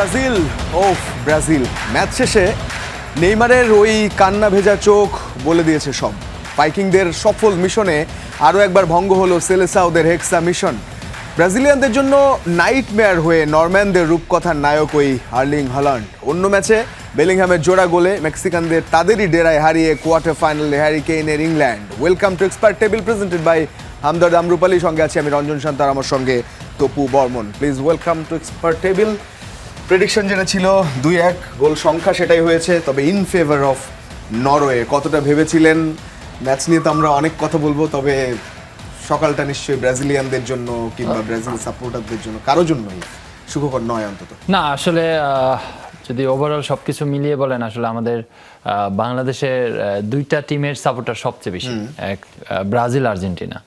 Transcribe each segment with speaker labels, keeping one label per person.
Speaker 1: Brazil Brazil match শেষে নেইমারের ওই কান্না ভেজা চোখ বলে দিয়েছে সব। ভাইকিংদের সফল মিশনে আরও একবার ভঙ্গ হলো সেলেসাওদের হেক্সা মিশন। ব্রাজিলিয়ানদের জন্য নাইটমেয়ার হয়ে নরম্যানদের রূপকথার নায়ক ওই আর্লিং হল্যান্ড। অন্য ম্যাচে বেলিংহামের জোড়া গোলে মেক্সিকানদের তাদেরই ডেরায় হারিয়ে কোয়ার্টার ফাইনালে হ্যারি কেইনের England. Welcome to expert table presented by Hamdard Amrapali. সঙ্গে আছি আমি রঞ্জন শান্ত, আমার সঙ্গে Tapu Barman. Please welcome to expert table. Prediction যেটা ছিল 2-1 গোল সংখ্যা, সেটাই হয়েছে, তবে ইন ফেভার অফ নরওয়ে। কতটা ভেবেছিলেন ম্যাচ নিয়ে তো আমরা অনেক কথা বলবো, তবে সকালটা নিশ্চয়ই ব্রাজিলিয়ানদের জন্য কিংবা ব্রাজিল সাপোর্টারদের জন্য কারোর জন্যই সুখকর নয় অন্তত।
Speaker 2: না, আসলে যদি ওভারঅল সব কিছু মিলিয়ে বলেন, আসলে আমাদের বাংলাদেশের দুইটা টিমের সাপোর্টার সবচেয়ে বেশি, এক ব্রাজিল আর্জেন্টিনা।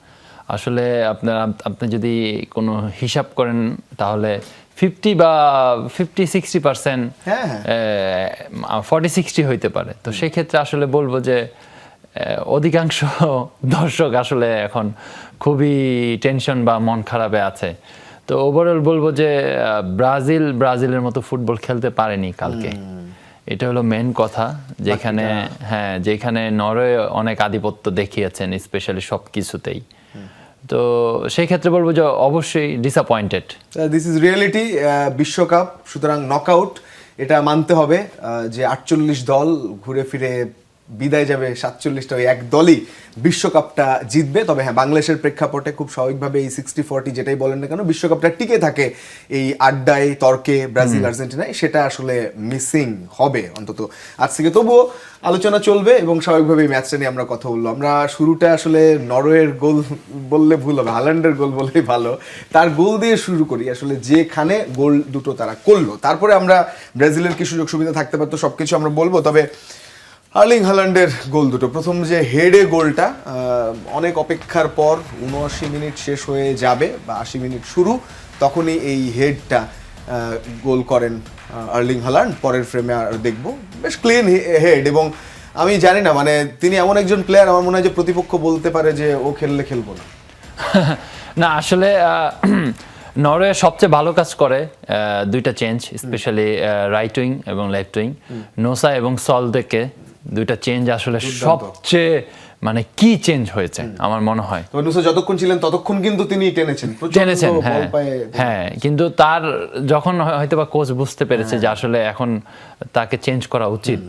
Speaker 2: আসলে আপনি যদি কোনো হিসাব করেন তাহলে 50-60% 40-60 হইতে পারে। তো সেই ক্ষেত্রে আসলে বলবো যে অধিকাংশ দর্শক আসলে এখন খুবই টেনশন বা মন খারাপে আছে। তো ওভারঅল বলবো যে ব্রাজিলের মতো ফুটবল খেলতে পারেনি কালকে। এটা হলো মেন কথা, যেখানে নরওয়ে অনেক আধিপত্য দেখিয়েছেন, স্পেশালি সব কিছুতেই। তো সেই ক্ষেত্রে বলবো যে অবশ্যই ডিসঅ্যাপয়েন্টেড।
Speaker 1: This is reality. বিশ্বকাপ সুতরাং নকআউট, এটা মানতে হবে যে 48 দল ঘুরে ফিরে বিদায় যাবে 47টা, ওই এক দলই বিশ্বকাপটা জিতবে। তবে হ্যাঁ, বাংলাদেশের প্রেক্ষাপটে খুব স্বাভাবিকভাবে এই 60-40 যেটাই বলেন না কেন, বিশ্বকাপটা টিকে থাকে এই আড্ডায় তর্কে ব্রাজিল আর্জেন্টিনায়, সেটা আসলে মিসিং হবে অন্তত আজ থেকে। তবুও আলোচনা চলবে এবং স্বাভাবিকভাবে এই ম্যাচটা নিয়ে আমরা কথা বললো। আমরা শুরুটা আসলে নরওয়ের গোল বললে ভুল হবে, হাল্যান্ডের গোল বললেই ভালো। তার গোল দিয়ে শুরু করি, আসলে যেখানে গোল দুটো তারা করলো, তারপরে আমরা ব্রাজিলের কি সুযোগ সুবিধা থাকতে পারতো সবকিছু আমরা বলবো। তবে আর্লিং হল্যান্ডের গোল দুটো, প্রথম যে হেডে গোলটা, অনেক অপেক্ষার পর 79 মিনিট শেষ হয়ে যাবে বা 80 মিনিট শুরু, তখনই এই হেডটা গোল করেন আর্লিং হল্যান্ড। পরের ফ্রেমে আর দেখবো বেশ ক্লিন হেড। এবং আমি জানি না, মানে তিনি এমন একজন প্লেয়ার, আমার মনে হয় যে প্রতিপক্ষ বলতে পারে যে ও খেললে খেলবো না।
Speaker 2: না, আসলে নরওয়ে সবচেয়ে ভালো কাজ করে দুইটা চেঞ্জ, স্পেশালি রাইট উইং এবং লেফট উইং, নোসা এবং সলদেকে দুইটা চেঞ্জ আসলে সবচেয়ে মানে কি চেঞ্জ হয়েছে আমার মনে হয়।
Speaker 1: নোসা যতক্ষণ ছিলেন ততক্ষণ কিন্তু তিনি টেনেছেন।
Speaker 2: হ্যাঁ, কিন্তু তার যখন হয়তোবা কোচ বুঝতে পেরেছে যে আসলে এখন তাকে চেঞ্জ করা উচিত,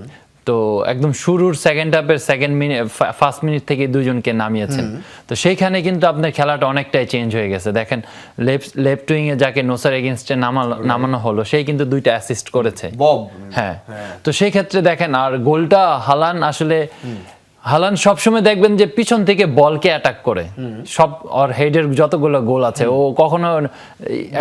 Speaker 2: তো একদম শুরুর সেকেন্ড হাফের ফার্স্ট মিনিট থেকে দুজনকে নামিয়েছেন। তো সেইখানে কিন্তু আপনার খেলাটা অনেকটাই চেঞ্জ হয়ে গেছে। দেখেন লেফট উইং এ যাকে নোসার এগেইনস্টে নামানো হলো, সেই কিন্তু দুইটা অ্যাসিস্ট করেছে। হ্যাঁ, তো সেই ক্ষেত্রে দেখেন, আর গোলটা হালান্ড সবসময় দেখবেন যে পিছন থেকে বলকে অ্যাটাক করে, সব ওর হেডের যতগুলো গোল আছে ও কখনো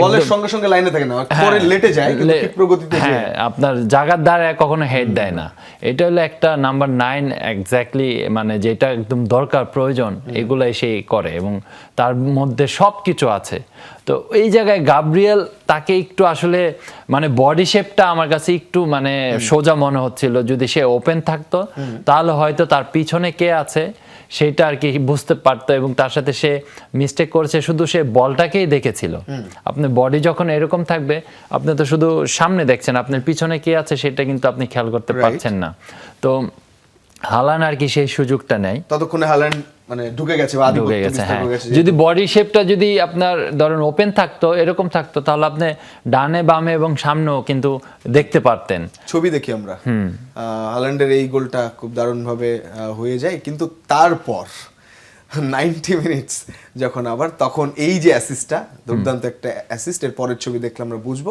Speaker 1: বলের সঙ্গে সঙ্গে লাইনে থাকে না, পরে লেটে যায়, কিন্তু ঠিক প্রগতিতে
Speaker 2: হ্যাঁ, আপনার জায়গার দ্বারা কখনো হেড দেয় না। এটা হলো একটা নাম্বার 9 এক্স্যাক্টলি, মানে যেটা একদম দরকার প্রয়োজন এগুলো এসে করে এবং তার মধ্যে সব কিছু আছে। তো এই জায়গায় গাব্রিয়েল তাকে একটু আসলে মানে বডি শেপটা আমার কাছে একটু মানে সোজা মনে হচ্ছিল। যদি সে ওপেন থাকতো তাহলে হয়তো তার পিছনে কে আছে সেটা আর কি বুঝতে পারতো, এবং তার সাথে সে মিস্টেক করেছে, শুধু সে বলটাকেই দেখেছিল। আপনার বডি যখন এরকম থাকবে, আপনি তো শুধু সামনে দেখছেন, আপনার পিছনে কে আছে সেটা কিন্তু আপনি খেয়াল করতে পারছেন না। তো হালান্ড আর কি সেই সুযোগটা নেয়,
Speaker 1: ততক্ষণে হালান্ড মানে ঢুকে গেছে।
Speaker 2: হ্যাঁ, যদি বডি শেপটা যদি আপনার ধরেন ওপেন থাকতো, এরকম থাকতো, তাহলে আপনি ডানে বামে এবং সামনেও কিন্তু দেখতে পারতেন।
Speaker 1: ছবি দেখি আমরা, হাল্যান্ডের এই গোলটা খুব দারুণভাবে হয়ে যায়। কিন্তু তারপর 90 মিনিটস যখন আবার, তখন এই যে অ্যাসিস্টটা, দুর্দান্ত একটা অ্যাসিস্ট, এর পরের ছবি দেখলে আমরা বুঝবো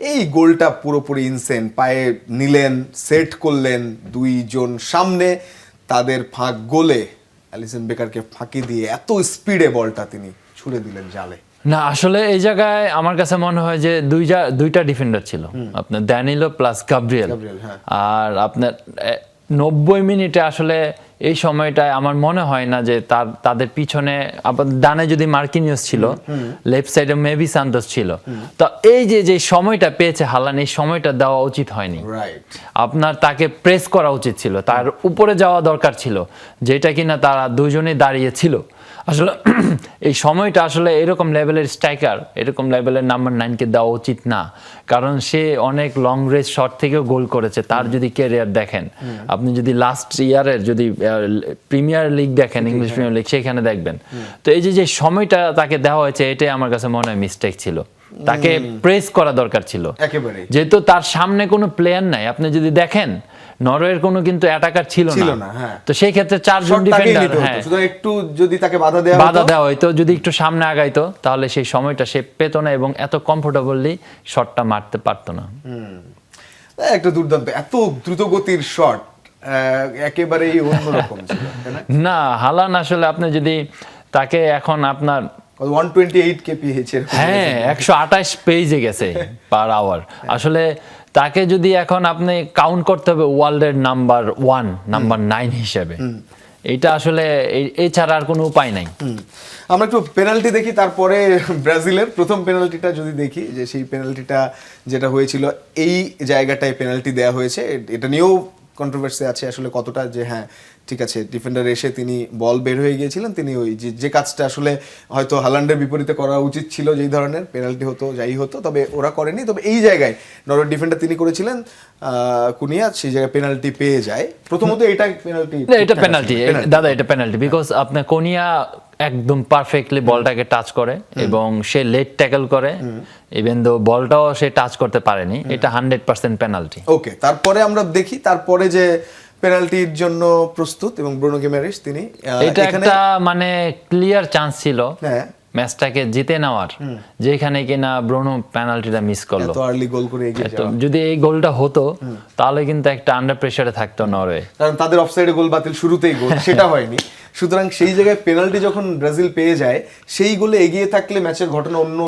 Speaker 1: এই গোলটা পুরোপুরি ইনসেন। পায়ে নিলেন, সেট করলেন, দুইজন সামনে, তাদের ফাঁক গোলে অ্যালিসন বেকারকে ফাঁকি দিয়ে এত স্পিডে বলটা তিনি ছুড়ে দিলেন জালে।
Speaker 2: না, আসলে এই জায়গায় আমার কাছে মনে হয় যে দুইটা ডিফেন্ডার ছিল, আপনার ড্যানিলো প্লাস গাব্রিয়েল। আর আপনার 90 মিনিটে আসলে এই সময়টায় আমার মনে হয় না যে তাদের পিছনে, ডানে যদি মার্কিনিউস ছিল, লেফট সাইডে মেবি সান্তোস ছিল, তো এই যে সময়টা পেয়েছে হালান্ড, এই সময়টা দেওয়া উচিত হয়নি। আপনার তাকে প্রেস করা উচিত ছিল, তার উপরে যাওয়া দরকার ছিল, যেটা কিনা তারা দুজনেই দাঁড়িয়ে ছিল। আসলে এই সময়টা আসলে এরকম লেভেলের স্ট্রাইকার, এরকম লেভেলের নাম্বার 9কে দেওয়া উচিত না। কারণ সে অনেক লং রেঞ্জ শট থেকেও গোল করেছে। তার যদি ক্যারিয়ার দেখেন, আপনি যদি লাস্ট ইয়ারের যদি প্রিমিয়ার লিগ দেখেন, ইংলিশ প্রিমিয়ার লিগ, সেখানে দেখবেন। তো এই যে সময়টা তাকে দেওয়া হয়েছে, এটাই আমার কাছে মনে হয় মিস্টেক ছিল। তাকে প্রেস করা দরকার ছিল
Speaker 1: একেবারে,
Speaker 2: যেহেতু তার সামনে কোনো প্লেয়ার নাই। আপনি যদি দেখেন নরওয়ের কোনো কিন্তু অ্যাটাকার ছিল না, তো সেই ক্ষেত্রে চারজন ডিফেন্ডার, হ্যাঁ,
Speaker 1: সুতরাং একটু যদি তাকে বাধা দেওয়া
Speaker 2: হয়তো, যদি একটু সামনে আগাইতো, তাহলে সেই সময়টা সে পেতো না এবং এত কমফোর্টেবলি শটটা মারতে পারতো না।
Speaker 1: একটা দুর্দান্ত, এত দ্রুত গতির শট, একেবারেই অন্যরকম ছিল
Speaker 2: না। হালান্ড আসলে আপনি যদি তাকে এখন আপনার
Speaker 1: 128 kph
Speaker 2: হ্যাঁ 128 পেজে গেছে পার আওয়ার। আসলে তাকে যদি এখন আপনি কাউন্ট করতে হবে ওয়ার্ল্ডের নাম্বার 1, নাম্বার 9 হিসেবে, এটা আসলে এছাড়া আর কোনো উপায় নাই।
Speaker 1: আমরা একটু পেনাল্টি দেখি, তারপরে ব্রাজিলের প্রথম পেনাল্টিটা যদি দেখি, যে সেই পেনাল্টিটা যেটা হয়েছিল এই জায়গাটায় পেনাল্টি দেওয়া হয়েছে, এটা নিয়েও কন্ট্রোভার্সি আছে আসলে কতটা, যে হ্যাঁ ঠিক আছে ডিফেন্ডার এসে তিনি বল বের হয়ে গিয়েছিলেন, তিনি ওই যে কাজটা আসলে হয়তো হালান্ডের বিপরীতে করা উচিত ছিল, যেই ধরনের পেনাল্টি হতো যাই হতো, তবে ওরা করেনি। তবে এই জায়গায় নরওয়ের ডিফেন্ডার তিনি করেছিলেন কুনিয়া, সেই জায়গায় পেনাল্টি পেয়ে যায়। প্রথমত এটা পেনাল্টি
Speaker 2: দাদা, এটা পেনাল্টি, বিকজ আপনার কোনিয়া একদম পারফেক্টলি বলটাকে টাচ করে এবং সে লেট ট্যাকল করে, ইভেন দো বলটাও সে টাচ করতে পারেনি, এটা 100% পেনাল্টি।
Speaker 1: ওকে, তারপরে আমরা দেখি তারপরে যে পেনাল্টির জন্য প্রস্তুত এবং ব্রুনো গিমারেশ তিনি,
Speaker 2: এটা একটা মানে ক্লিয়ার চান্স ছিল
Speaker 1: হ্যাঁ
Speaker 2: ম্যাচটাকে জিতে নেওয়ার, যেখানে কিনা ব্রুনো পেনাল্টিটা মিস করলো।
Speaker 1: এত আর্লি গোল করে এগিয়ে যাওয়া,
Speaker 2: যদি এই গোলটা হতো তাহলে কিন্তু একটা আন্ডার প্রেসারে থাকতো নরওয়ে,
Speaker 1: কারণ তাদের অফসাইডে গোল বাতিল, শুরুতেই গোল সেটা হয়নি। সুতরাং সেই জায়গায় পেনাল্টি যখন ব্রাজিল পেয়ে যায়, সেই গোলে এগিয়ে থাকলে ম্যাচের ঘটনা অন্য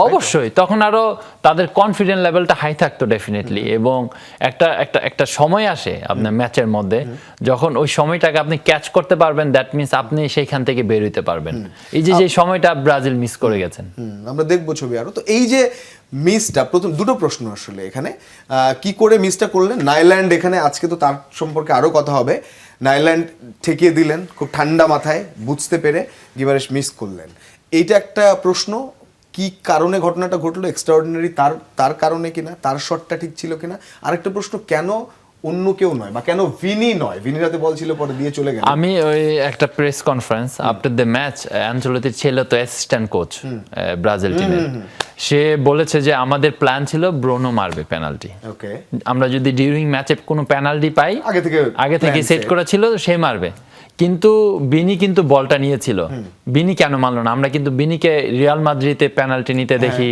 Speaker 2: অবশ্যই তখন আরো তাদের কনফিডেন্ট লেভেলটা হাই থাকতো ডেফিনেটলি। এবং একটা সময় আসে আপনার ম্যাচের মধ্যে, যখন ওই সময়টাকে আপনি ক্যাচ করতে পারবেন, দ্যাট মিন্স আপনি সেইখান থেকে বের হইতে পারবেন। এই যে সময়টা ব্রাজিল মিস করে গেছেন,
Speaker 1: আমরা দেখবো ছবি আরো। তো এই যে মিসটা, প্রথম দুটো প্রশ্ন আসলে এখানে, কি করে মিসটা করলেন নাইল্যান্ড, এখানে আজকে তো তার সম্পর্কে আরো কথা হবে। নাইল্যান্ড ঠেকিয়ে দিলেন খুব ঠান্ডা মাথায়, বুঝতে পেরে গিমারেশ মিস করলেন, এইটা একটা প্রশ্ন। কি কারণে ঘটনাটা ঘটলো, এক্সট্রাঅর্ডিনারি তার কারণে কিনা, তার শটটা ঠিক ছিল কিনা। আরেকটা প্রশ্ন, কেন অন্য কেউ নয়, বা কেন ভিনি নয়? ভিনির হাতে বল ছিল, পরে দিয়ে চলে গেল।
Speaker 2: আমি ওই একটা press conference after the match, আনচেলত্তির ছেলে তো অ্যাসিস্ট্যান্ট কোচ ব্রাজিল টিমের, সে বলেছে যে আমাদের প্ল্যান ছিল ব্রুনো মারবে পেনাল্টি,
Speaker 1: ওকে,
Speaker 2: আমরা যদি ডিউরিং ম্যাচে কোনো পেনাল্টি পাই আগে থেকে সেট করা ছিল সে মারবে। কিন্তু বিনি কিন্তু বলটা নিয়েছিল, বিনি কেন মারলো না? আমরা কিন্তু বিনিকে রিয়াল মাদ্রিদে পেনাল্টি নিতে দেখি,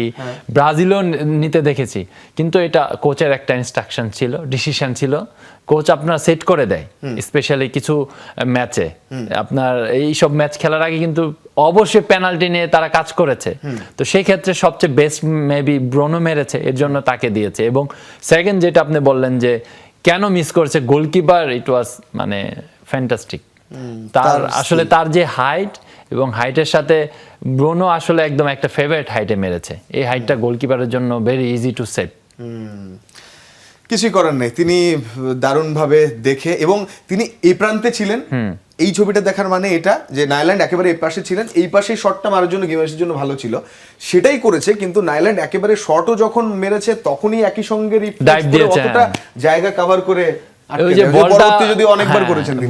Speaker 2: ব্রাজিলও নিতে দেখেছি, কিন্তু এটা কোচের একটা ইনস্ট্রাকশন ছিল, ডিসিশন ছিল, কোচ আপনার সেট করে দেয়। স্পেশালি কিছু ম্যাচে আপনার এইসব ম্যাচ খেলার আগে কিন্তু অবশ্যই পেনাল্টি নিয়ে তারা কাজ করেছে। তো সেই ক্ষেত্রে সবচেয়ে বেস্ট মেবি ব্রুনো মেরেছে, এর জন্য তাকে দিয়েছে। এবং সেকেন্ড যেটা আপনি বললেন যে কেন মিস করেছে, গোলকিপার ইট ওয়াজ মানে ফ্যান্টাস্টিক। তার আসলে তার যে হাইট এবং হাইটের সাথে ব্রুনো আসলে একদম একটা ফেভারিট হাইটে মেরেছে। এই হাইটটা গোলকিপারের জন্য ভেরি ইজি টু সেট।
Speaker 1: কিছুই করার নেই, তিনি দারুণভাবে দেখে, এবং তিনি এই প্রান্তে ছিলেন। এই ছবিটা দেখার মানে এটা যে নাইল্যান্ড একেবারে এই পাশে ছিলেন, এই পাশে শটটা মারার জন্য গিমারেশের জন্য ভালো ছিল, সেটাই করেছে। কিন্তু নাইল্যান্ড একেবারে শটও যখন মেরেছে তখনই একই সঙ্গে অতটা জায়গা কভার করে,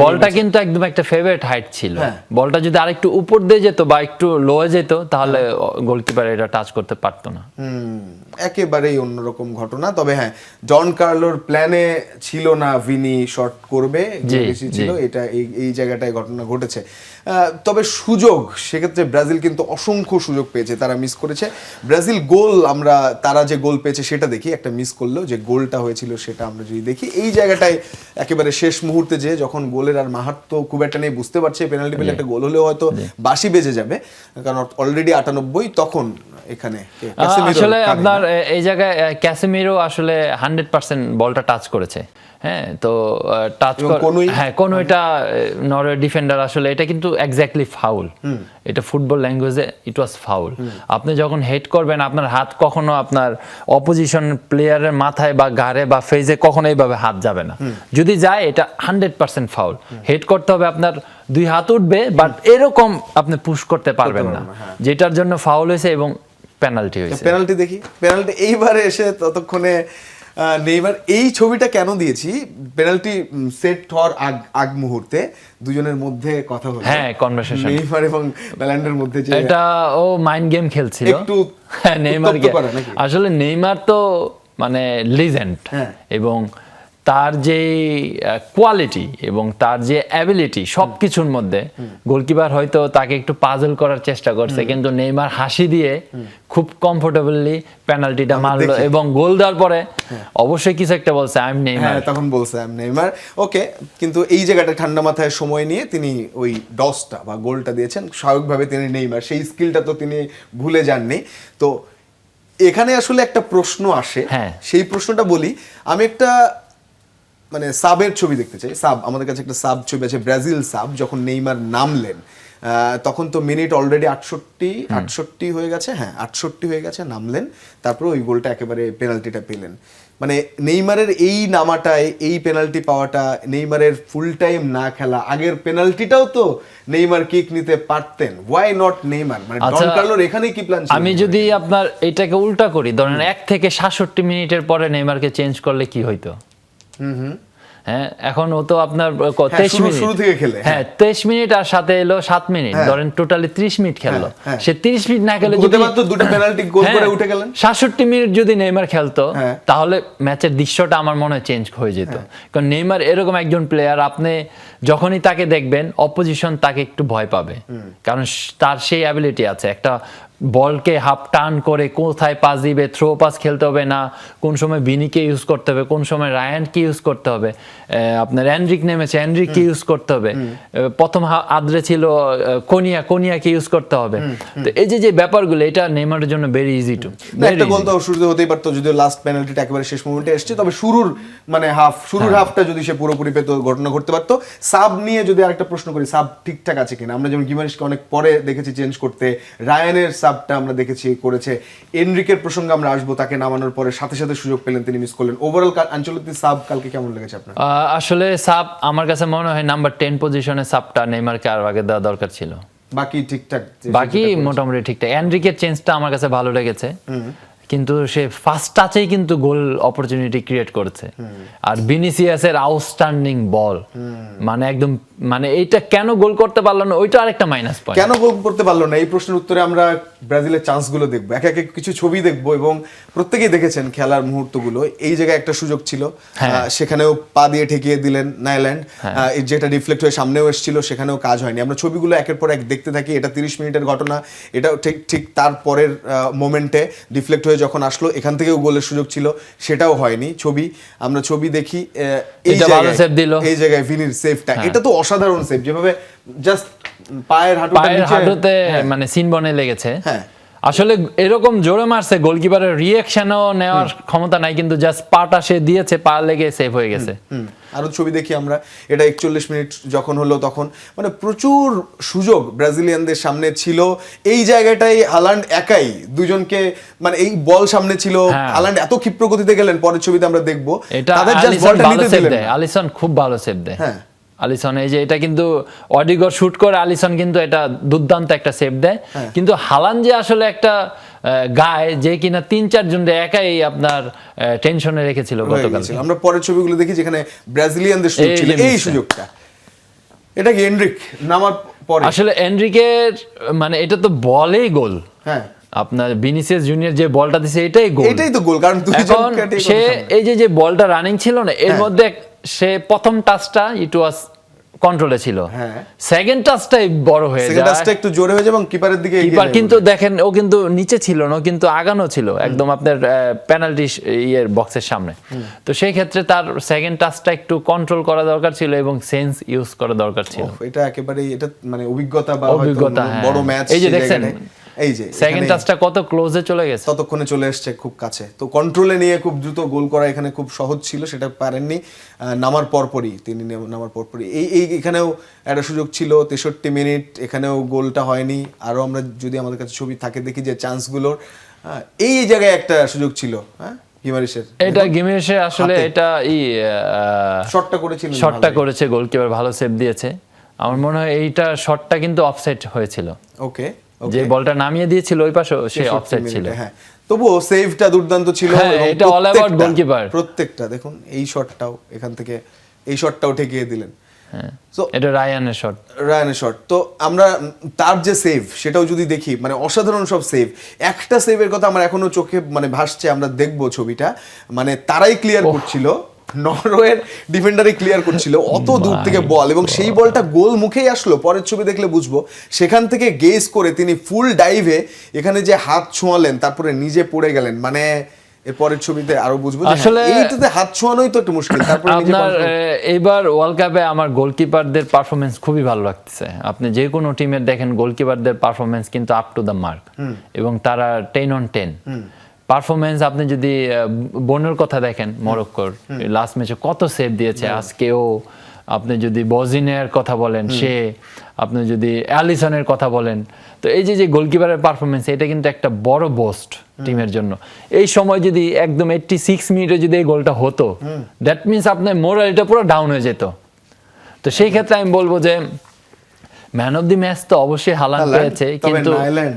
Speaker 2: বলটা কিন্তু একদম একটা ফেভারিট হাইট ছিল, বলটা যদি আরেকটু উপর দিয়ে যেত বা একটু লোয়ে যেত তাহলে গোলকিপার এটা টাচ করতে পারতো না।
Speaker 1: একেবারেই অন্যরকম ঘটনা। তবে হ্যাঁ, জন কার্লোর প্ল্যানে ছিল না ভিনি শট করবে, ছিল এটা, এই জায়গাটায় ঘটনা ঘটেছে। তবে সুযোগ, সেক্ষেত্রে ব্রাজিল কিন্তু অসংখ্য সুযোগ পেয়েছে, তারা মিস করেছে। ব্রাজিল গোল, আমরা তারা যে গোল পেয়েছে সেটা দেখি, একটা মিস করলেও যে গোলটা হয়েছিল সেটা আমরা যদি দেখি, এই জায়গাটায় একেবারে শেষ মুহূর্তে যে যখন গোলের আর মাহাত্ম খুব একটা নেই, বুঝতে পারছে পেনাল্টি পেলে একটা গোল হলেও হয়তো বাঁশি বেজে যাবে, কারণ অলরেডি 98, তখন এখানে
Speaker 2: আসলে আপনার এই জায়গায় ক্যাসেমিরো আসলে 100% বলটা টাচ করেছে। হ্যাঁ, তো টাচ কোন এটা নরওয়ে ডিফেন্ডার আসলে এটা কিন্তু এক্স্যাক্টলি ফাউল, এটা ফুটবল ল্যাঙ্গুয়েজে ইট ওয়াজ ফাউল। আপনি যখন হেড করবেন আপনার হাত কখনো আপনার অপোজিশন প্লেয়ারের মাথায় বা ঘাড়ে বা ফেজে কখনো এইভাবে হাত যাবে না, যদি যায় এটা 100% ফাউল। হেড করতে হবে আপনার দুই হাত উঠবে, বাট এরকম আপনি পুশ করতে পারবেন না, যেটার জন্য ফাউল হয়েছে। এবং পেনাল্টি হয়েছে।
Speaker 1: পেনাল্টি দেখি, পেনাল্টি এইবারে এসে ততক্ষণে নেইমার এই ছবিটা কেন দিয়েছি, পেনাল্টি সেট হওয়ার আগ মুহূর্তে দুজনের মধ্যে কথা হলো,
Speaker 2: হ্যাঁ, কনভারসেশন
Speaker 1: নেইমার এবং ব্যালান্ডের মধ্যে, যে
Speaker 2: এটা ও মাইন্ড গেম খেলছিল
Speaker 1: একটু
Speaker 2: হ্যাঁ, নেইমারকে
Speaker 1: উত্তপ্ত করা নাকি?
Speaker 2: আসলে নেইমার তো মানে লিজেন্ড,
Speaker 1: হ্যাঁ।
Speaker 2: এবং তার যে কোয়ালিটি এবং তার যে অ্যাবিলিটি সবকিছুর মধ্যে, গোলকিপার হয়তো তাকে একটু পাজল করার চেষ্টা করছে, কিন্তু নেইমার হাসি দিয়ে খুব কমফোর্টেবলি পেনাল্টিটা মারলো এবং গোল দেওয়ার পরে অবশ্যই কিছু একটা বলছে, আই এম নেইমার।
Speaker 1: হ্যাঁ, তখন বলছে আই এম নেইমার, ওকে। কিন্তু এই জায়গাটা ঠান্ডা মাথায় সময় নিয়ে তিনি ওই ডসটা বা গোলটা দিয়েছেন, স্বাভাবিকভাবে তিনি নেইমার, সেই স্কিলটা তো তিনি ভুলে যাননি। তো এখানে আসলে একটা প্রশ্ন আসে,
Speaker 2: হ্যাঁ।
Speaker 1: সেই প্রশ্নটা বলি। আমি একটা মানে সাবের ছবি দেখতে চাই। সাব, আমাদের কাছে একটা সাব ছবি আছে, ব্রাজিল সাব, যখন নেইমার নামলেন তখন তো মিনিট অলরেডি 68 হয়ে গেছে, হ্যাঁ 68 হয়ে গেছে, নামলেন, তারপর ওই গোলটা একেবারে পেনাল্টিটা পেলেন। মানে নেইমারের এই নামাটায় এই পেনাল্টি পাওয়াটা, নেইমারের ফুল টাইম না খেলা, আগের পেনাল্টিটাও তো নেইমার কিক নিতে পারতেন, ওয়াই নট নেইমার? মানে ডন কার্লোর এখানেই কি প্ল্যান ছিল?
Speaker 2: আমি যদি আপনার এটাকে উল্টা করি, ধরেন 1 থেকে 67 মিনিটের পরে নেইমারকে চেঞ্জ করলে কি হইতো? হ্যাঁ, এখন ও তো আপনার 23 মিনিট
Speaker 1: শুরু থেকে খেলে,
Speaker 2: হ্যাঁ 23 মিনিট আর সাথে এলো 7 মিনিট, ধরেন টোটালি 30 মিনিট খেললো। সে 30 মিনিট না খেলে যদি
Speaker 1: দুটো পেনাল্টি গোল করে উঠে গেলেন,
Speaker 2: 67 মিনিট যদি নেইমার খেলতো, তাহলে ম্যাচের দৃশ্যটা আমার মনে হয় চেঞ্জ হয়ে যেত। কারণ নেইমার এরকম একজন প্লেয়ার, আপনি যখনই তাকে দেখবেন অপোজিশন তাকে একটু ভয় পাবে, কারণ তার সেই অ্যাবিলিটি আছে, একটা বলকে হাফ টার্ন করে কোথায় পাস দিবে, থ্রো পাস খেলতে হবে না, কোন সময় বিনিকে ইউজ করতে হবে, কোন সময় রায়ানকে ইউজ করতে হবে, আপনার এনরিক নেমেছে এনরিককে ইউজ করতে হবে, প্রথম আদ্রে ছিল কোনিয়াকে ইউজ করতে হবে। তো এই যে ব্যাপারগুলো, এটা নেইমারের জন্য ভেরি ইজি টু।
Speaker 1: একটা গোল তো শুরুতে হতেই পারতো, যদিও লাস্ট পেনাল্টিটা একেবারে শেষ মোমেন্টে এসেছে, তবে শুরুর হাফটা যদি সে পুরোপুরি পেতো, ঘটনা ঘটতে পারতো। সাব নিয়ে যদি আরেকটা প্রশ্ন করি, সাব ঠিকঠাক আছে কিনা? আমরা যেমন গিমারেশকে অনেক পরে দেখেছি চেঞ্জ করতে, রায়ানের সাবটা আমরা দেখেছি করেছে, এনরিকের প্রসঙ্গে আমরা আসবো, তাকে নামানোর পরে সাথে সাথে সুযোগ পেলেন, তিনি মিস করলেন। ওভারঅল আঞ্চলিক সাব কালকে কেমন লেগেছে আপনার?
Speaker 2: আসলে সাব আমার কাছে মনে হয় নাম্বার 10 পজিশনে সাবটা নেইমারকে আরো আগে দেওয়া দরকার ছিল।
Speaker 1: বাকি ঠিকঠাক,
Speaker 2: বাকি মোটামুটি ঠিকঠাক। এনরিকের চেঞ্জটা আমার কাছে ভালো লেগেছে, কিন্তু সে ফার্স্ট টাচেই কিন্তু গোল অপরচুনিটি ক্রিয়েট করেছে। আর ভিনিসিয়াসের আউটস্ট্যান্ডিং বল, মানে একদম, মানে এইটা কেন গোল করতে পারলো না, ওইটা আরেকটা মাইনাস পয়েন্ট।
Speaker 1: কেন গোল করতে পারলো না, এই প্রশ্নের উত্তরে আমরা ব্রাজিলের চান্সগুলো দেখবো, এক এক কিছু ছবি দেখবো, এবং প্রত্যেকেই দেখেছেন খেলার মুহূর্তগুলো। এই জায়গায় একটা সুযোগ ছিল, সেখানেও পা দিয়ে ঠেকিয়ে দিলেন নাইল্যান্ড, যেটা রিফ্লেক্ট হয়ে সামনেও এসেছিল, সেখানেও কাজ হয়নি। আমরা ছবিগুলো একের পর এক দেখতে থাকি, এটা 30 মিনিটের ঘটনা, এটাও ঠিক তার পরের মোমেন্টে রিফ্লেক্ট হয়ে যখন আসলো, এখান থেকেও গোলের সুযোগ ছিল, সেটাও হয়নি। আমরা ছবি দেখি, এই জায়গায় ভিনির সেভটা, এটা তো অসাধারণ সেভ, যেভাবে জাস্ট পায়ের হাঁটুতে
Speaker 2: মানে সিন বনে লেগেছে।
Speaker 1: হ্যাঁ,
Speaker 2: আসলে এরকম জোরে মারছে, গোলকিপারের রিঅ্যাকশনও নেওয়ার ক্ষমতা নাই, কিন্তু জাস্ট পাটা সে দিয়েছে, পা লেগে সেভ হয়ে গেছে।
Speaker 1: আরো ছবি দেখি আমরা, এটা 41 মিনিট যখন হলো, তখন মানে প্রচুর সুযোগ ব্রাজিলিয়ানদের সামনে ছিল। এই জায়গাটাই হালান্ড একাই দুজনকে, মানে এই বল সামনে ছিল, হালান্ড এত ক্ষিপ্র গতিতে গেলেন, পরের ছবিতে আমরা দেখবো, তাদের জাস্ট বলটা নিতে দিলেন না।
Speaker 2: আলিসন খুব ভালো সেভ দেয়।
Speaker 1: হ্যাঁ,
Speaker 2: আলিসন, এই যে এটা কিন্তু অডিগর শুট করে, আলিসন কিন্তু এটা দুর্দান্ত একটা সেভ দেয়। কিন্তু হালান্ড যে আসলে একটা গায়, যে কিনা 3-4 জন একাই আপনার টেনশনে রেখেছিল গতকাল।
Speaker 1: আমরা পরের ছবিগুলো দেখি, যেখানে ব্রাজিলিয়ানদের সুযোগ ছিল, এই সুযোগটা, এটা কি এনরিক নামার পরে,
Speaker 2: আসলে এনরিকের মানে এটা তো বলেই গোল।
Speaker 1: হ্যাঁ,
Speaker 2: আপনার ভিনিসিয়াস জুনিয়র যে বলটা দিছে এটাই গোল,
Speaker 1: এটাই তো গোল, কারণ
Speaker 2: এখন সে এই যে বলটা রানিং ছিল না, এর মধ্যে সে প্রথম টাচটা ইট ওয়াজ কন্ট্রোলে ছিল, সেকেন্ড টাচটাই বড় হয়ে যায়,
Speaker 1: সেকেন্ড টাচটা একটু জোরে হয়ে যায় এবং কিপারের দিকে এগিয়ে যায়।
Speaker 2: কিপার কিন্তু দেখেন, ও কিন্তু নিচে ছিল না, কিন্তু আগানো ছিল একদম আপনার পেনাল্টি বক্সের সামনে। তো সেই ক্ষেত্রে তার সেকেন্ড টাচটা একটু কন্ট্রোল করা দরকার ছিল এবং সেন্স ইউজ করা দরকার ছিল।
Speaker 1: এটা একেবারে, এটা মানে অভিজ্ঞতা বা বড় ম্যাচ,
Speaker 2: এই যে দেখছেন
Speaker 1: এই যে
Speaker 2: সেকেন্ড টাচটা কত ক্লোজে চলে গেছে,
Speaker 1: ততক্ষণে চলে এসেছে খুব কাছে। তো কন্ট্রোলে নিয়ে খুব দ্রুত গোল করা এখানে খুব সহজ ছিল, সেটা পারেননি। নামার পরপরই এখানেও একটা সুযোগ ছিল, 63 মিনিট, এখানেও গোলটা হয়নি। আরো আমরা যদি আমাদের কাছে ছবি থাকে দেখি যে চান্সগুলোর, এই জায়গায় একটা সুযোগ ছিল,
Speaker 2: গিমেরিশের আসলে এটা শটটা করেছে, গোলকিপার ভালো সেভ দিয়েছে। আমার মনে হয় এইটা শটটা কিন্তু অফসাইড হয়েছিল।
Speaker 1: ওকে,
Speaker 2: যে বলটা নামিয়ে দিয়েছিল ওই পাশে সে
Speaker 1: 63
Speaker 2: অফসাইড ছিল।
Speaker 1: মিনিটে, হ্যাঁ তবুও সেভটা দুর্দান্ত ছিল
Speaker 2: হ্যাঁ,
Speaker 1: এবং
Speaker 2: এটা all about goalkeeper।
Speaker 1: প্রত্যেকটা দেখুন এই শটটাও এখান থেকে এই শটটাও ঠেকিয়ে দিলেন।
Speaker 2: হ্যাঁ,
Speaker 1: So,
Speaker 2: এটা রায়ানের শট।
Speaker 1: রায়ানের শট তো আমরা তার যে সেভ সেটাও যদি দেখি মানে অসাধারণ সব সেভ। একটা সেভের কথা আমার এখনো চোখে মানে ভাসছে, আমরা দেখবো ছবিটা, মানে তারাই ক্লিয়ার করছিল, নরওয়ের ডিফেন্ডারে ক্লিয়ার করছিল অত দূর থেকে বল, এবং সেই বলটা গোল মুখেই আসলো। পরের ছবি দেখলে বুঝবো সেখান থেকে গেস করে তিনি ফুল ডাইভে এখানে যে হাত ছোঁয়ালেন তারপরে নিজে পড়ে গেলেন, মানে এর পরের ছবিতে আরো বুঝবো যে
Speaker 2: আসলে
Speaker 1: হ্যাঁ, এইটাতে হাত ছোঁয়ানোই তো একটু মুশকিল। তারপরে নিজে
Speaker 2: আপনার
Speaker 1: control-
Speaker 2: এবার ওয়ার্ল্ড কাপে আমার গোলকিপারদের পারফরমেন্স খুবই ভালো লাগতেছে। আপনি যে কোনো টিমের দেখেন গোলকিপারদের পারফরমেন্স কিন্তু আপ টু দ্য মার্ক, এবং তারা 10 on 10 পারফরমেন্স। আপনি যদি বোনের কথা দেখেন, মরক্কোর লাস্ট ম্যাচে কত সেভ দিয়েছে, আজকেও আপনি যদি বজিনের কথা বলেন সে, আপনি যদি অ্যালিসনের কথা বলেন, তো এই যে গোলকিপারের পারফরমেন্স এটা কিন্তু একটা বড় বোস্ট টিমের জন্য। এই সময় যদি একদম 86 মিনিটে যদি এই গোলটা হতো, দ্যাট মিনস আপনার মোরালিটা পুরো ডাউন হয়ে যেত। তো সেই ক্ষেত্রে আমি বলবো যে ম্যান অফ দি ম্যাচ তো অবশ্যই হালান্ড পেয়েছে,
Speaker 1: তবে
Speaker 2: কিন্তু
Speaker 1: নাইল্যান্ড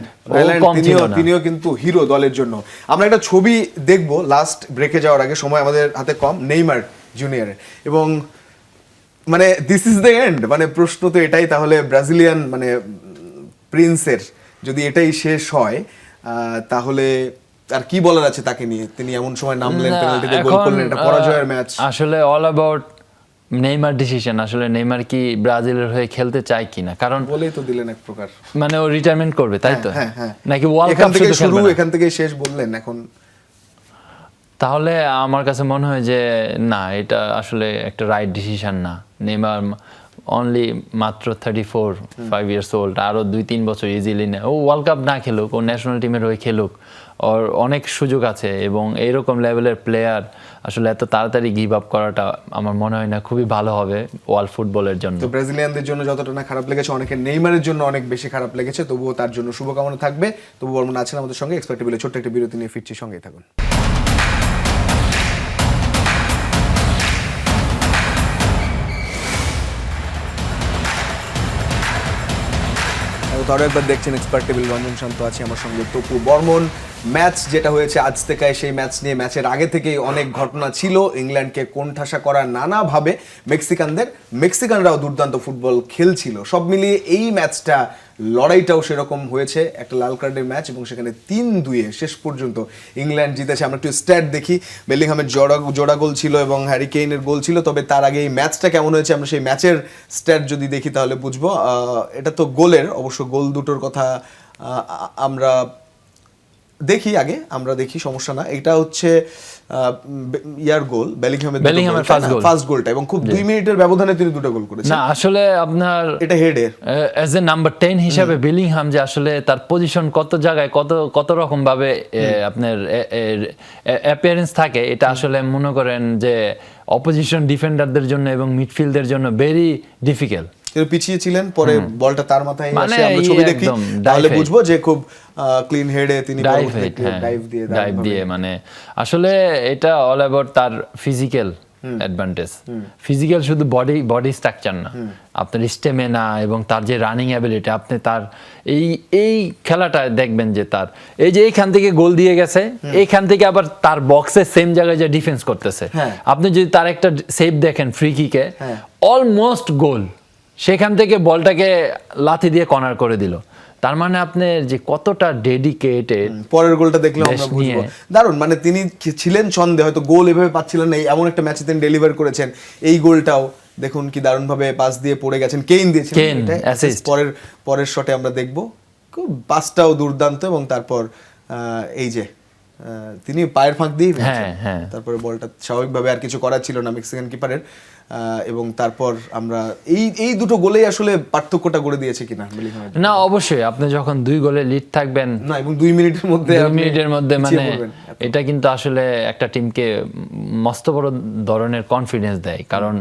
Speaker 2: কম ছিল না।
Speaker 1: তিনিও কিন্তু হিরো দলের জন্য। আমরা একটা ছবি দেখবো লাস্ট ব্রেকে যাওয়ার আগে, সময় আমাদের হাতে কম, নেইমার জুনিয়র, এবং মানে দিস ইজ দ্য এন্ড, মানে প্রশ্ন তো এটাই, তাহলে ব্রাজিলিয়ান মানে প্রিন্সের যদি এটাই শেষ হয় তাহলে আর কি বলার আছে তাকে নিয়ে? তিনি এমন সময় নামলেন, পেনাল্টিতে গোল করলেন, এটা পরাজয়ের ম্যাচ।
Speaker 2: আসলে অল অ্যাবাউট নেইমার ডিসিশন। আসলে নেইমার কি ব্রাজিলের হয়ে খেলতে চায় কিনা, কারণ
Speaker 1: বলেই তো দিলেন এক প্রকার,
Speaker 2: মানে ও রিটায়ারমেন্ট করবে, তাই তো?
Speaker 1: হ্যাঁ হ্যাঁ,
Speaker 2: নাকি ওয়ার্ল্ড
Speaker 1: এখান
Speaker 2: কাপ
Speaker 1: থেকে
Speaker 2: শুধু
Speaker 1: শুরু,
Speaker 2: খেলবে না?
Speaker 1: এখান থেকে শেষ বললেন এখন।
Speaker 2: তাহলে আমার কাছে মনে হয় যে না, এটা আসলে একটা রাইট ডিসিশন না। নেইমার অনলি মাত্র 5 ইয়ার্স ওল্ড, আরো 2-3 বছর ইজিলি না। ও ওয়ার্ল্ড কাপ না খেলুক, ও ন্যাশনাল টিমের হয়ে খেলুক, ওর অনেক সুযোগ আছে, এবং এইরকম লেভেলের প্লেয়ার আসলে এত তাড়াতাড়ি গিভ আপ করাটা আমার মনে হয় না খুবই ভালো হবে ওয়ার্ল্ড ফুটবলের জন্য।
Speaker 1: তো ব্রাজিলিয়ানদের জন্য যতটা না খারাপ লেগেছে, অনেকের নেইমারের জন্য অনেক বেশি খারাপ লেগেছে, তবুও তার জন্য শুভকামনা থাকবে। তবু বর্মন আছেন আমাদের সঙ্গে, এক্সপার্ট টেবিলে ছোট্ট একটা বিরতি নিয়ে ফিরছি, সঙ্গেই থাকুন। তো আরো একবার দেখছেন এক্সপার্ট টেবিল, রঞ্জন শান্ত আছে আমার সঙ্গে, তপু বর্মন। ম্যাচ যেটা হয়েছে আজ থেকে, সেই ম্যাচ নিয়ে ম্যাচের আগে থেকেই অনেক ঘটনা ছিল। ইংল্যান্ডকে কোণঠাসা করা নানাভাবে মেক্সিকানরাও দুর্দান্ত ফুটবল খেলছিল। সব মিলিয়ে এই ম্যাচটা, লড়াইটাও সেরকম হয়েছে, একটা লাল কার্ডের ম্যাচ, এবং সেখানে 3-2 শেষ পর্যন্ত ইংল্যান্ড জিতেছে। আমরা একটু স্ট্যাট দেখি। বেলিংহামের জোড়া গোল ছিল এবং হ্যারি কেইনের গোল ছিল। তবে তার আগে এই ম্যাচটা কেমন হয়েছে আমরা সেই ম্যাচের স্ট্যাট যদি দেখি তাহলে বুঝবো। এটা তো গোলের, অবশ্য গোল দুটোর কথা আমরা দেখি, সমস্যা না। এটা হচ্ছে ইয়ার গোল, বেলিংহামের ফার্স্ট গোলটা, এবং খুব 2 মিনিটের ব্যবধানে তিনি দুটো গোল করেছেন।
Speaker 2: না আসলে আপনার
Speaker 1: এটা হেডের
Speaker 2: অ্যাজ এ নাম্বার 10 হিসাবে বেলিংহাম যে আসলে তার পজিশন কত জায়গায় কত রকম ভাবে আপনার অ্যাপিয়ারেন্স থাকে, এটা আসলে মনে করেন যে অপোজিশন ডিফেন্ডারদের জন্য এবং মিডফিল্ডের জন্য ভেরি ডিফিকাল্ট।
Speaker 1: পিছিয়ে ছিলেন, পরে বলটা তার মাথায়
Speaker 2: মানে
Speaker 1: এসে আমরা ছবি দেখি, তাহলে বুঝবো যে খুব ক্লিন হেডে তিনি
Speaker 2: ডাইভ দিয়ে, মানে আসলে এটা অল অ্যাবাউট তার ফিজিক্যাল অ্যাডভান্টেজ। ফিজিক্যাল শুধু বডি স্ট্রাকচার না, আপনার স্টেমিনা এবং তার যে রানিং অ্যাবিলিটি, আপনি তার এই খেলাটা দেখবেন যে তার এই যে এইখান থেকে গোল দিয়ে গেছে, এইখান থেকে আবার তার বক্সের সেম জায়গায় যে ডিফেন্স করতেছে, আপনি যদি তার একটা সেভ দেখেন ফ্রি কিকে, অলমোস্ট গোল, সেখান থেকে বলটাকে লাথি দিয়ে কর্নার করে দিল। তার মানে আপনি যে কতটা ডেডিকেটেড।
Speaker 1: পরের গোলটা দেখলে আমরা বুঝবো দারুণ, মানে তিনি ছিলেন ছন্দে, হয়তো গোল এভাবে পাচ্ছিলেন না, এমন একটা ম্যাচে তিনি ডেলিভার করেছেন। এই গোলটাও দেখুন কি দারুণ ভাবে পাস দিয়ে পড়ে গেছেন, কেইন দিয়েছেন, পরের শটে আমরা দেখবো। খুব পাসটাও দুর্দান্ত, এবং তারপর এই যে তিনি পায়ের ফাঁক দিয়ে তারপরে বলটা স্বাভাবিকভাবে আর কিছু করার ছিল না মেক্সিকান কিপারের। এবং তারপর আমরা এই দুটো গোলেই আসলে পার্থক্যটা করে দিয়েছে কিনা
Speaker 2: না, অবশ্যই আপনি যখন 2 গোলে লিড থাকবেন
Speaker 1: না, এবং 2 মিনিটের মধ্যে
Speaker 2: মানে এটা কিন্তু আসলে একটা টিমকে মস্ত বড় ধরনের কনফিডেন্স দেয়। কারণ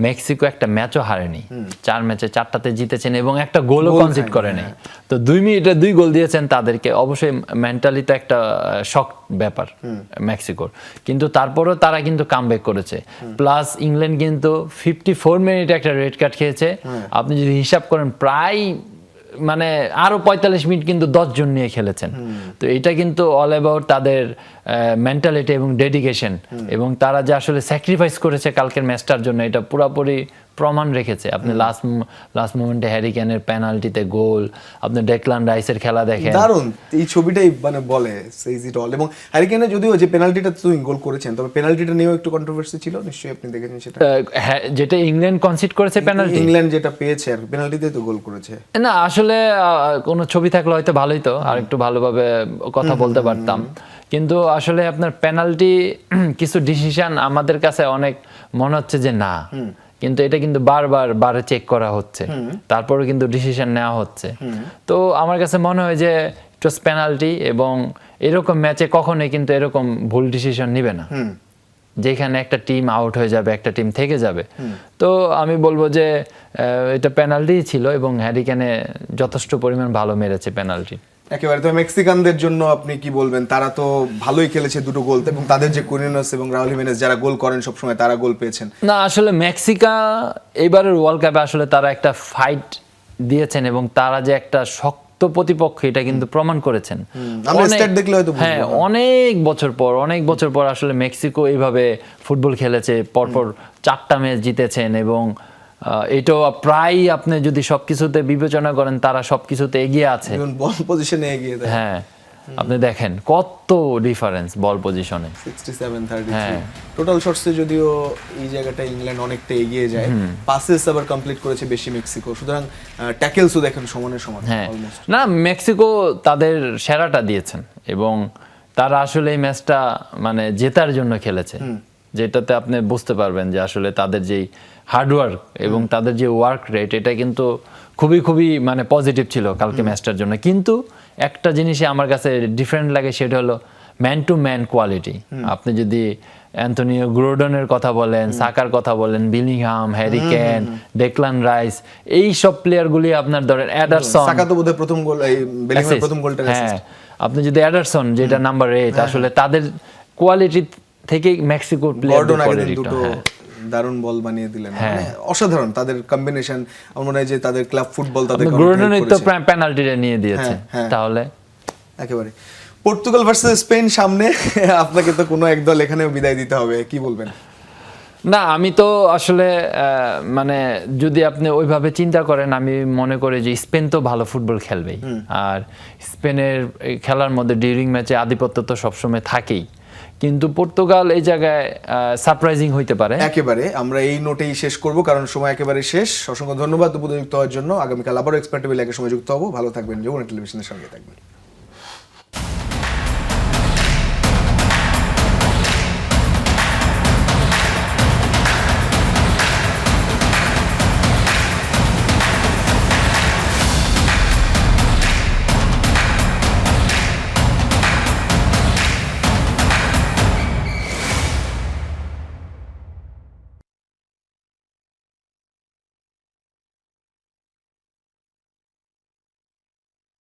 Speaker 2: মেক্সিকো একটা ম্যাচও হারেনি, 4 ম্যাচে 4টাতে জিতেছেন এবং একটা গোলও কনসিড করে নাই। তো 2 মিনিটে 2 গোল দিয়েছেন তাদেরকে, অবশ্যই মেন্টালি তো একটা শক ব্যাপার মেক্সিকোর, কিন্তু তারপরেও তারা কিন্তু কামব্যাক করেছে। প্লাস ইংল্যান্ড কিন্তু 54 মিনিটে একটা রেড কার্ড খেয়েছে। আপনি যদি হিসাব করেন প্রায় মানে আরো 45 মিনিট কিন্তু 10 জন নিয়ে খেলেছেন। তো এটা কিন্তু অল অ্যাবাউট তাদের মেন্টালিটি এবং ডেডিকেশন, এবং তারা যে আসলে স্যাক্রিফাইস করেছে কালকের ম্যাচটার জন্য, এটা পুরোপুরি প্রমাণ রেখেছে। আপনি লাস্ট মোমেন্টে হ্যারি কেনের পেনাল্টিতে গোল, আপনি ডেকলান রাইসের খেলা দেখেন,
Speaker 1: দারুণ এই ছবিটাই মানে বলে সেইজ ইট অল। এবং হ্যারি কেনের যদিও যে পেনাল্টিটা তুমি গোল করেছেন, তবে পেনাল্টিটা নিয়েও একটু কন্ট্রোভার্সি ছিল, নিশ্চয়ই আপনি দেখেছেন সেটা।
Speaker 2: হ্যাঁ, যেটা ইংল্যান্ড কনসিড করেছে পেনাল্টি,
Speaker 1: ইংল্যান্ড যেটা পেয়েছে আর পেনাল্টিতে তো গোল করেছে।
Speaker 2: না আসলে কোনো ছবি থাকলে হয়তো ভালোই, তো আর একটু ভালোভাবে কথা বলতে পারতাম। কিন্তু আসলে আপনার পেনাল্টি কিছু ডিসিশন আমাদের কাছে অনেক মনে হচ্ছে যে না, কিন্তু এটা কিন্তু বারে চেক করা হচ্ছে, তারপরে কিন্তু ডিসিশন নেওয়া হচ্ছে। তো আমার কাছে মনে হয় যে ইট ওয়াজ পেনাল্টি, এবং এরকম ম্যাচে কখনোই কিন্তু এরকম ভুল ডিসিশন নিবে না, যেখানে একটা টিম আউট হয়ে যাবে, একটা টিম থেকে যাবে। তো আমি বলবো যে এটা পেনাল্টি ছিল, এবং হ্যারি কেনে যথেষ্ট পরিমাণ ভালো মেরেছে পেনাল্টি।
Speaker 1: একেবারে। তো মেক্সিকানদের জন্য আপনি কি বলবেন? তারা তো ভালোই খেলেছে দুটো গোল, এবং তাদের যে কুরিনাস এবং রাউল হিমেনেজ যারা গোল করেন সবসময়, তারা গোল পেয়েছেন।
Speaker 2: না আসলে মেক্সিকা এবারের ওয়ার্ল্ড কাপে আসলে তারা একটা ফাইট দিয়েছেন, এবং তারা যে একটা শক্ত প্রতিপক্ষ এটা কিন্তু প্রমাণ করেছেন।
Speaker 1: আমরা স্ট্যাট দেখলে হয়তো বুঝবো।
Speaker 2: হ্যাঁ, অনেক বছর পর আসলে মেক্সিকো এইভাবে ফুটবল খেলেছে, পরপর 4টা ম্যাচ জিতেছেন, এবং এটাও প্রায় আপনি যদি সবকিছুতে বিবেচনা করেন তারা সবকিছুতে এগিয়ে আছে,
Speaker 1: বল পজিশনে এগিয়ে দেয়।
Speaker 2: হ্যাঁ আপনি দেখেন কত ডিফারেন্স বল পজিশনে,
Speaker 1: 67-33। টোটাল শটসে যদিও এই জায়গাটা ইংল্যান্ড অনেকটা এগিয়ে যায়, পাসেস আবার কমপ্লিট করেছে বেশি মেক্সিকো, সুতরাং ট্যাকেলসও দেখেন সমানের সমান
Speaker 2: হ্যাঁ
Speaker 1: অলমোস্ট।
Speaker 2: না মেক্সিকো তাদের সেরাটা দিয়েছেন, এবং তারা আসলে এই ম্যাচটা মানে জেতার জন্য খেলেছে, যেটাতে আপনি বুঝতে পারবেন যে আসলে তাদের যেই হার্ডওয়ার্ক এবং তাদের যে ওয়ার্ক রেট, এটা কিন্তু খুবই মানে পজিটিভ ছিল কালকে ম্যাচটার জন্য। কিন্তু একটা জিনিসই আমার কাছে ডিফারেন্ট লাগে, সেটা হলো ম্যান টু ম্যান কোয়ালিটি। আপনি যদি অ্যান্থনিও গ্রোডনের কথা বলেন, সাকার কথা বলেন, বিলিংহাম, হ্যারি কেন, ডেকলান রাইস, এই সব প্লেয়ারগুলি আপনার ধরেন, এডারসন,
Speaker 1: সাকা তো বোধহয় প্রথম গোল, এই বেলিংহামের প্রথম গোলটা।
Speaker 2: হ্যাঁ, আপনি যদি এডারসন যেটা নাম্বার 8, আসলে তাদের কোয়ালিটি থেকে মেক্সিকোর প্লেয়ারদের কোয়ালিটিটা
Speaker 1: দারুণ বল বানিয়ে দিলেন, মানে অসাধারণ তাদের কম্বিনেশন। আমার মনে হয় যে তাদের ক্লাব ফুটবল তাদের
Speaker 2: গ্রোডনের তো পেনাল্টিটা নিয়ে দিয়েছে, তাহলে
Speaker 1: একেবারে। পর্তুগাল ভার্সেস স্পেন সামনে, আপনাকে তো কোনো এক দল এখানেও বিদায় দিতে হবে, কি বলবেন?
Speaker 2: না আমি তো আসলে মানে যদি আপনি ওইভাবে চিন্তা করেন, আমি মনে করি যে স্পেন তো ভালো ফুটবল খেলবেই, আর স্পেনের খেলার মধ্যে ডিউরিং ম্যাচে আধিপত্য তো সবসময় থাকেই, কিন্তু পর্তুগাল এই জায়গায় সারপ্রাইজিং হইতে পারে।
Speaker 1: একেবারে আমরা এই নোটেই শেষ করব, কারণ সময় একেবারে শেষ। অসংখ্য ধন্যবাদ উপযুক্ত হওয়ার জন্য। আগামীকাল আবারও এক্সপার্ট টেবিল একই সময় যুক্ত হবো। ভালো থাকবেন, যমুনা টেলিভিশনের সঙ্গে থাকবেন।